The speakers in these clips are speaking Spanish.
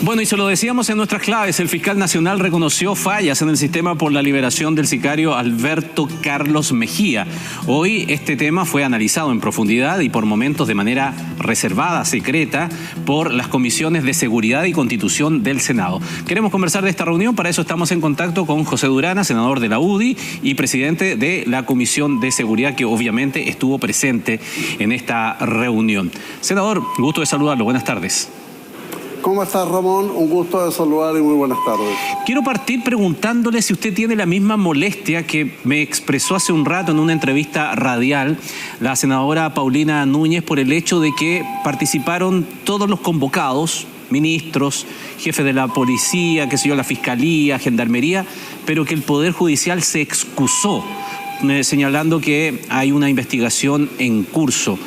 Bueno, y se lo decíamos en nuestras claves, el fiscal nacional reconoció fallas en el sistema por la liberación del sicario Alberto Carlos Mejía. Hoy este tema fue analizado en profundidad y por momentos de manera reservada, secreta, por las comisiones de Seguridad y Constitución del Senado. Queremos conversar de esta reunión, para eso estamos en contacto con José Durana, senador de la UDI y presidente de la Comisión de Seguridad, que obviamente estuvo presente en esta reunión. Senador, gusto de saludarlo, buenas tardes. ¿Cómo estás, Ramón? Un gusto de saludar y muy buenas tardes. Quiero partir preguntándole si usted tiene la misma molestia que me expresó hace un rato en una entrevista radial la senadora Paulina Núñez por el hecho de que participaron todos los convocados, ministros, jefes de la policía, qué sé yo, la fiscalía, gendarmería, pero que el Poder Judicial se excusó, señalando que hay una investigación en curso.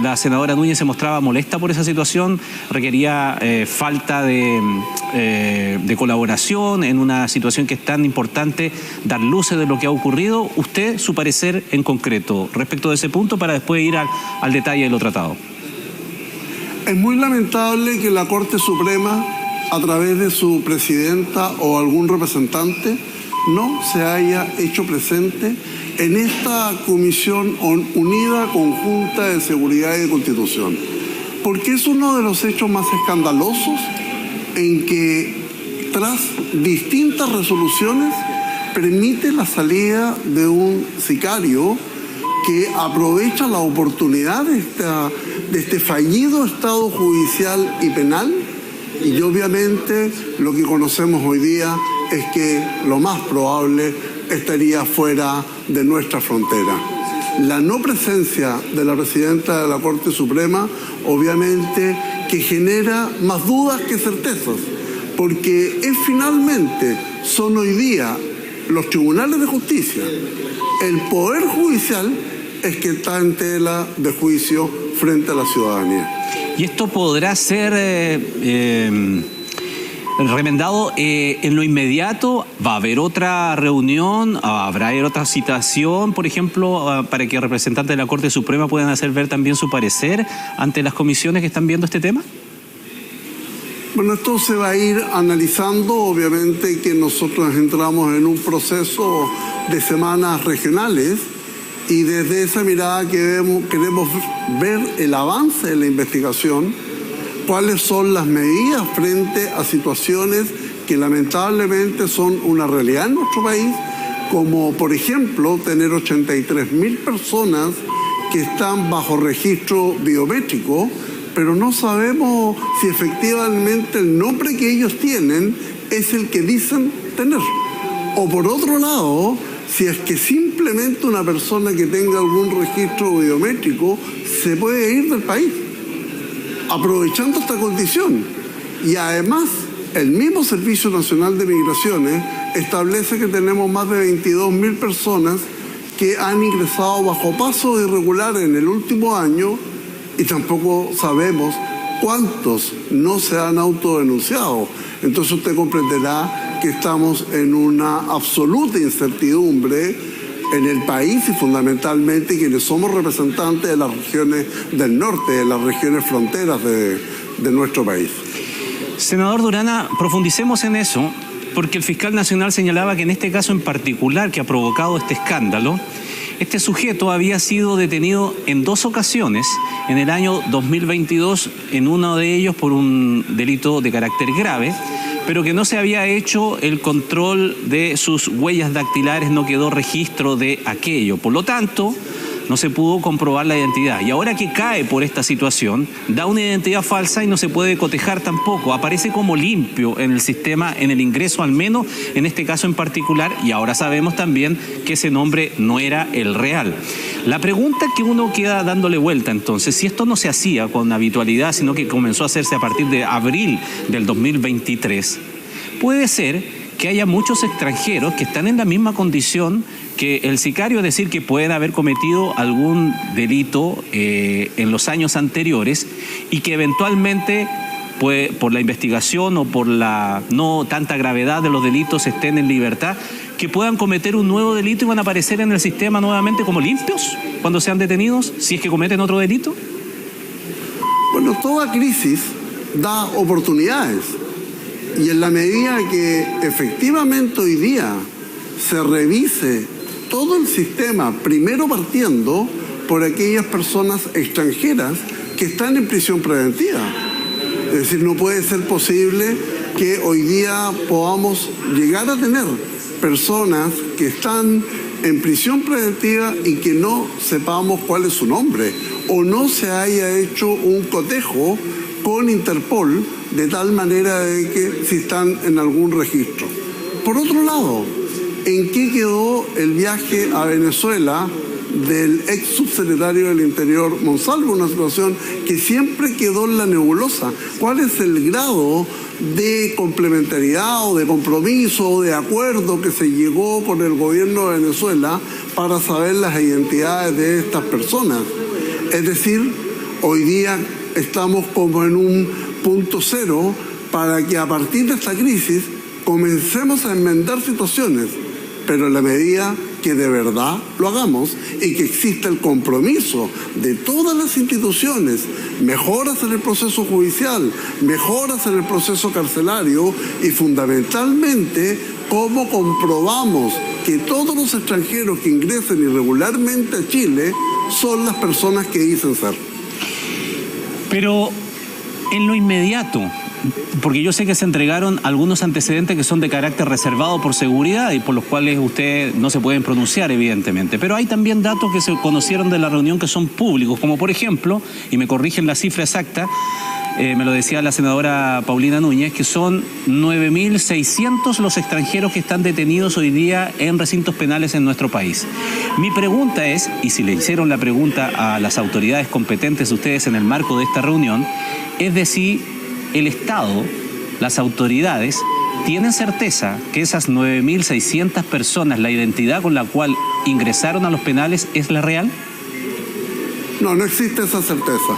La senadora Núñez se mostraba molesta por esa situación, requería falta de colaboración en una situación que es tan importante, dar luces de lo que ha ocurrido. Usted, su parecer en concreto respecto de ese punto, para después ir al detalle de lo tratado. Es muy lamentable que la Corte Suprema, a través de su presidenta o algún representante, no se haya hecho presente en esta Comisión Unida Conjunta de Seguridad y de Constitución, porque es uno de los hechos más escandalosos en que, tras distintas resoluciones, permite la salida de un sicario que aprovecha la oportunidad de este fallido estado judicial y penal, y obviamente lo que conocemos hoy día es que lo más probable estaría fuera de nuestra frontera. La no presencia de la presidenta de la Corte Suprema obviamente que genera más dudas que certezas, porque son hoy día los tribunales de justicia, el Poder Judicial es que está en tela de juicio frente a la ciudadanía. ¿Y esto podrá ser remendado en lo inmediato? ¿Va a haber otra reunión? ¿Habrá otra citación, por ejemplo, para que representantes de la Corte Suprema puedan hacer ver también su parecer ante las comisiones que están viendo este tema? Bueno, esto se va a ir analizando. Obviamente que nosotros entramos en un proceso de semanas regionales y desde esa mirada queremos ver el avance de la investigación, cuáles son las medidas frente a situaciones que lamentablemente son una realidad en nuestro país, como por ejemplo tener 83.000 personas que están bajo registro biométrico, pero no sabemos si efectivamente el nombre que ellos tienen es el que dicen tener. O por otro lado, si es que simplemente una persona que tenga algún registro biométrico se puede ir del país, aprovechando esta condición. Y además, el mismo Servicio Nacional de Migraciones establece que tenemos más de 22.000 personas que han ingresado bajo paso irregular en el último año y tampoco sabemos cuántos no se han autodenunciado. Entonces usted comprenderá que estamos en una absoluta incertidumbre en el país y fundamentalmente quienes somos representantes de las regiones del norte, de las regiones fronteras de nuestro país. Senador Durana, profundicemos en eso, porque el fiscal nacional señalaba que en este caso en particular que ha provocado este escándalo, este sujeto había sido detenido en 2 ocasiones en el año 2022, en uno de ellos por un delito de carácter grave, pero que no se había hecho el control de sus huellas dactilares, no quedó registro de aquello. Por lo tanto, no se pudo comprobar la identidad. Y ahora que cae por esta situación, da una identidad falsa y no se puede cotejar tampoco. Aparece como limpio en el sistema, en el ingreso al menos, en este caso en particular, y ahora sabemos también que ese nombre no era el real. La pregunta que uno queda dándole vuelta entonces, si esto no se hacía con habitualidad, sino que comenzó a hacerse a partir de abril del 2023, puede ser que haya muchos extranjeros que están en la misma condición que el sicario, es decir, que pueden haber cometido algún delito en los años anteriores y que eventualmente, por la investigación o por la no tanta gravedad de los delitos, estén en libertad, que puedan cometer un nuevo delito y van a aparecer en el sistema nuevamente como limpios cuando sean detenidos, si es que cometen otro delito. Bueno, toda crisis da oportunidades. Y en la medida que efectivamente hoy día se revise todo el sistema, primero partiendo por aquellas personas extranjeras que están en prisión preventiva. Es decir, no puede ser posible que hoy día podamos llegar a tener personas que están en prisión preventiva y que no sepamos cuál es su nombre o no se haya hecho un cotejo con Interpol de tal manera de que si están en algún registro. Por otro lado, ¿en qué quedó el viaje a Venezuela del ex subsecretario del Interior Monsalve? Una situación que siempre quedó en la nebulosa. ¿Cuál es el grado de complementariedad o de compromiso o de acuerdo que se llegó con el gobierno de Venezuela para saber las identidades de estas personas? Es decir, hoy día estamos como en un punto cero para que a partir de esta crisis comencemos a enmendar situaciones, pero en la medida que de verdad lo hagamos y que exista el compromiso de todas las instituciones, mejoras en el proceso judicial, mejoras en el proceso carcelario y fundamentalmente cómo comprobamos que todos los extranjeros que ingresen irregularmente a Chile son las personas que dicen ser. Pero en lo inmediato, porque yo sé que se entregaron algunos antecedentes que son de carácter reservado por seguridad y por los cuales ustedes no se pueden pronunciar, evidentemente. Pero hay también datos que se conocieron de la reunión que son públicos, como por ejemplo, y me corrigen la cifra exacta, me lo decía la senadora Paulina Núñez, que son 9.600 los extranjeros que están detenidos hoy día en recintos penales en nuestro país. Mi pregunta es, y si le hicieron la pregunta a las autoridades competentes de ustedes en el marco de esta reunión, es de si el Estado, las autoridades, tienen certeza que esas 9.600 personas, la identidad con la cual ingresaron a los penales es la real. No, no existe esa certeza.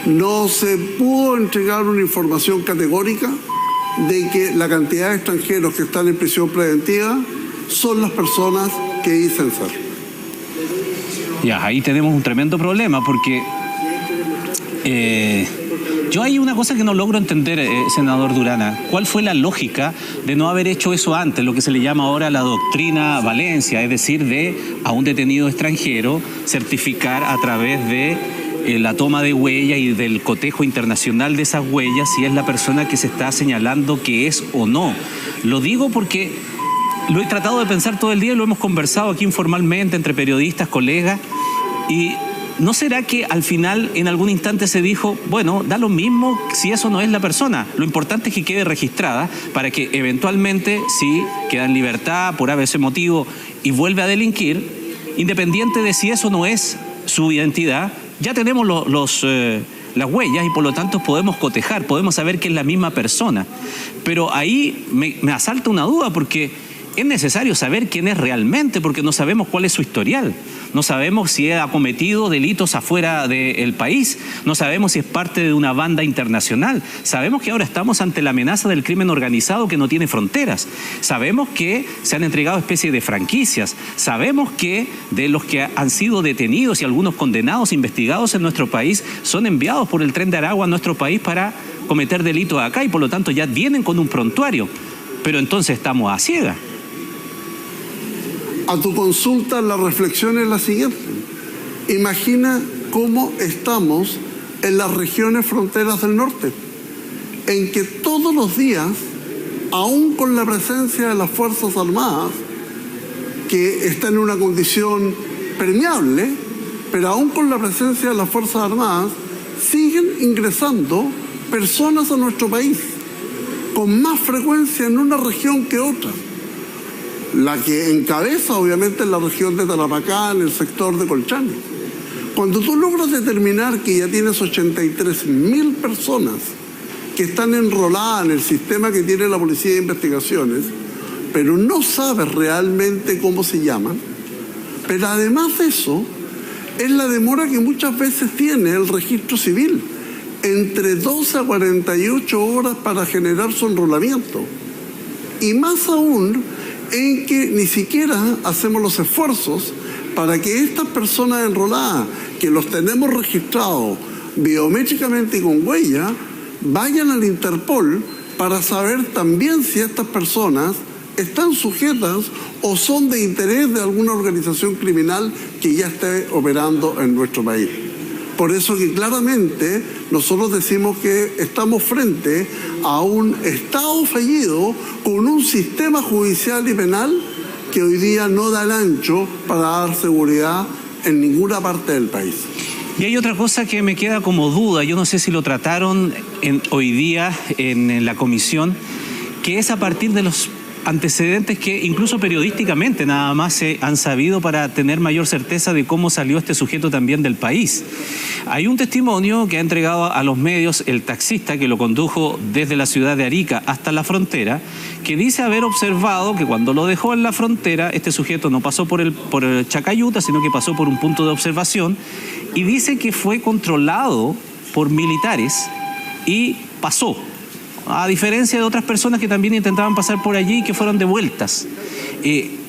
No se pudo entregar una información categórica de que la cantidad de extranjeros que están en prisión preventiva son las personas que dicen ser. Ya, ahí tenemos un tremendo problema porque yo hay una cosa que no logro entender, senador Durana. ¿Cuál fue la lógica de no haber hecho eso antes, lo que se le llama ahora la doctrina Valencia, es decir, de a un detenido extranjero certificar a través de la toma de huella y del cotejo internacional de esas huellas si es la persona que se está señalando que es o no? Lo digo porque lo he tratado de pensar todo el día y lo hemos conversado aquí informalmente entre periodistas, colegas, y ¿no será que al final en algún instante se dijo, bueno, da lo mismo si eso no es la persona? Lo importante es que quede registrada para que eventualmente, si queda en libertad por ese motivo y vuelve a delinquir, independiente de si eso no es su identidad, ya tenemos las huellas y por lo tanto podemos cotejar, podemos saber que es la misma persona. Pero ahí me asalta una duda porque es necesario saber quién es realmente, porque no sabemos cuál es su historial. No sabemos si ha cometido delitos afuera del país. No sabemos si es parte de una banda internacional. Sabemos que ahora estamos ante la amenaza del crimen organizado que no tiene fronteras. Sabemos que se han entregado especies de franquicias. Sabemos que de los que han sido detenidos y algunos condenados, investigados en nuestro país, son enviados por el Tren de Aragua a nuestro país para cometer delitos acá y por lo tanto ya vienen con un prontuario. Pero entonces estamos a ciegas. A tu consulta, la reflexión es la siguiente. Imagina cómo estamos en las regiones fronteras del norte, en que todos los días, aún con la presencia de las Fuerzas Armadas, que están en una condición permeable, pero aún con la presencia de las Fuerzas Armadas, siguen ingresando personas a nuestro país, con más frecuencia en una región que otra. La que encabeza obviamente es la región de Tarapacá, en el sector de Colchane. Cuando tú logras determinar que ya tienes 83.000 personas que están enroladas en el sistema que tiene la Policía de Investigaciones, pero no sabes realmente cómo se llaman, pero además de eso, es la demora que muchas veces tiene el registro civil, entre 12 a 48 horas para generar su enrolamiento. Y más aún, en que ni siquiera hacemos los esfuerzos para que estas personas enroladas, que los tenemos registrados biométricamente y con huella, vayan al Interpol para saber también si estas personas están sujetas o son de interés de alguna organización criminal que ya esté operando en nuestro país. Por eso que claramente nosotros decimos que estamos frente a un Estado fallido con un sistema judicial y penal que hoy día no da el ancho para dar seguridad en ninguna parte del país. Y hay otra cosa que me queda como duda, yo no sé si lo trataron hoy día en la comisión, que es a partir de los antecedentes que incluso periodísticamente nada más se han sabido para tener mayor certeza de cómo salió este sujeto también del país. Hay un testimonio que ha entregado a los medios el taxista que lo condujo desde la ciudad de Arica hasta la frontera, que dice haber observado que cuando lo dejó en la frontera, este sujeto no pasó por el Chacayuta, sino que pasó por un punto de observación, y dice que fue controlado por militares y pasó. A diferencia de otras personas que también intentaban pasar por allí y que fueron devueltas.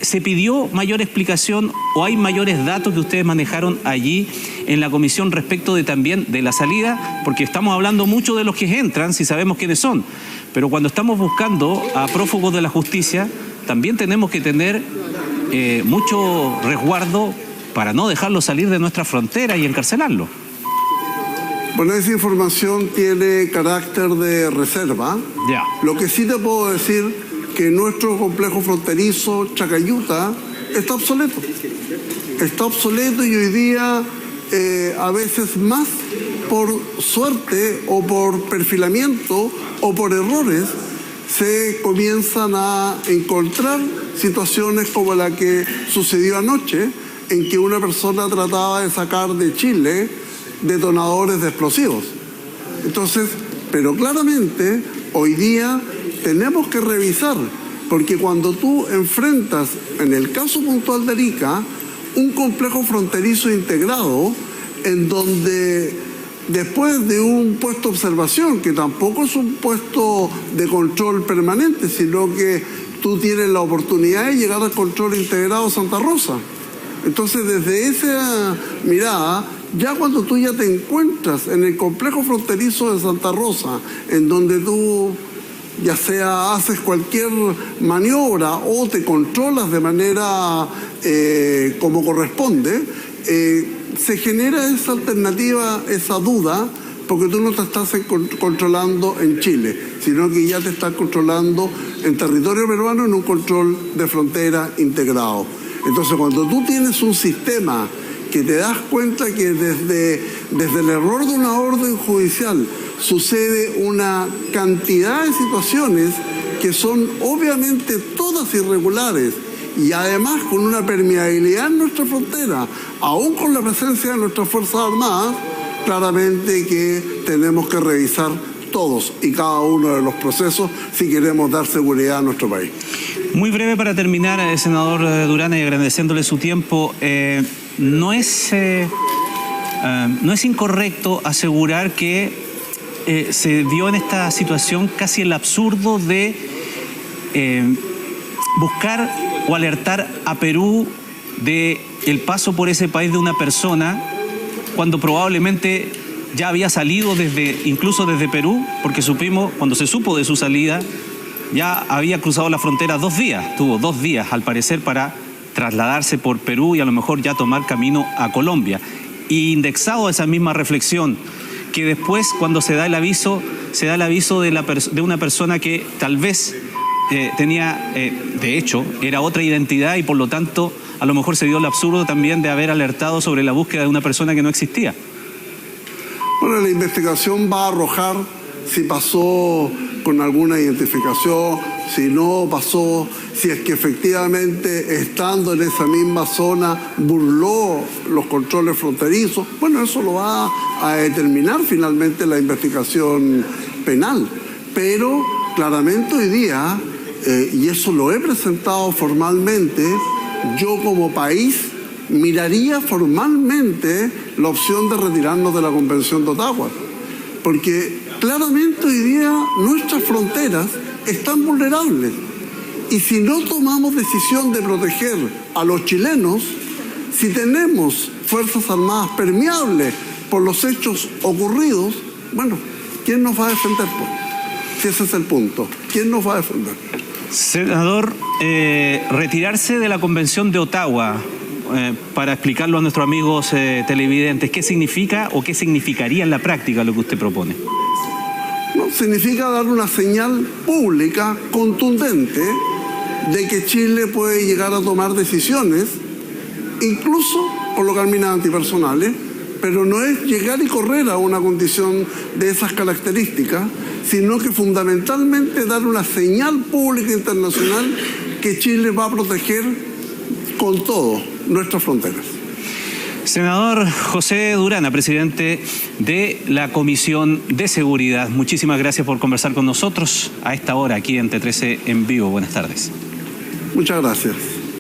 ¿Se pidió mayor explicación o hay mayores datos que ustedes manejaron allí en la comisión respecto de también de la salida? Porque estamos hablando mucho de los que entran, si sabemos quiénes son. Pero cuando estamos buscando a prófugos de la justicia, también tenemos que tener mucho resguardo para no dejarlos salir de nuestra frontera y encarcelarlos. Bueno, esa información tiene carácter de reserva. Ya. Lo que sí te puedo decir que nuestro complejo fronterizo Chacayuta está obsoleto. Está obsoleto y hoy día a veces más por suerte o por perfilamiento o por errores se comienzan a encontrar situaciones como la que sucedió anoche, en que una persona trataba de sacar de Chile detonadores de explosivos. Entonces, pero claramente hoy día tenemos que revisar, porque cuando tú enfrentas, en el caso puntual de Arica, un complejo fronterizo integrado, en donde después de un puesto de observación, que tampoco es un puesto de control permanente, sino que tú tienes la oportunidad de llegar al control integrado Santa Rosa. Entonces, desde esa mirada, ya cuando tú ya te encuentras en el complejo fronterizo de Santa Rosa, en donde tú ya sea haces cualquier maniobra o te controlas de manera como corresponde, se genera esa alternativa, esa duda, porque tú no te estás controlando en Chile, sino que ya te estás controlando en territorio peruano en un control de frontera integrado. Entonces, cuando tú tienes un sistema que te das cuenta que desde el error de una orden judicial sucede una cantidad de situaciones que son obviamente todas irregulares y además con una permeabilidad en nuestra frontera, aún con la presencia de nuestras Fuerzas Armadas, claramente que tenemos que revisar todos y cada uno de los procesos si queremos dar seguridad a nuestro país. Muy breve para terminar, senador Durán, y agradeciéndole su tiempo. No es incorrecto asegurar que se dio en esta situación casi el absurdo de buscar o alertar a Perú de el paso por ese país de una persona cuando probablemente ya había salido incluso desde Perú, porque supimos, cuando se supo de su salida, ya había cruzado la frontera 2 días, tuvo 2 días al parecer para trasladarse por Perú y a lo mejor ya tomar camino a Colombia. Y indexado a esa misma reflexión, que después cuando se da el aviso de una persona que tal vez tenía, de hecho, era otra identidad y por lo tanto a lo mejor se dio el absurdo también de haber alertado sobre la búsqueda de una persona que no existía. Bueno, la investigación va a arrojar si pasó con alguna identificación, si no pasó, si es que efectivamente estando en esa misma zona burló los controles fronterizos. Bueno, eso lo va a determinar finalmente la investigación penal. Pero claramente hoy día, y eso lo he presentado formalmente, yo como país miraría formalmente la opción de retirarnos de la Convención de Ottawa, porque claramente hoy día nuestras fronteras están vulnerables y si no tomamos decisión de proteger a los chilenos, si tenemos Fuerzas Armadas permeables por los hechos ocurridos, bueno, ¿quién nos va a defender? Si ese es el punto, ¿quién nos va a defender? Senador, retirarse de la Convención de Ottawa, para explicarlo a nuestros amigos televidentes, ¿qué significa o qué significaría en la práctica lo que usted propone? No, significa dar una señal pública contundente de que Chile puede llegar a tomar decisiones, incluso colocar minas antipersonales, pero no es llegar y correr a una condición de esas características, sino que fundamentalmente dar una señal pública internacional que Chile va a proteger con todo nuestras fronteras. Senador José Durana, presidente de la Comisión de Seguridad, muchísimas gracias por conversar con nosotros a esta hora aquí en T13 en vivo. Buenas tardes. Muchas gracias.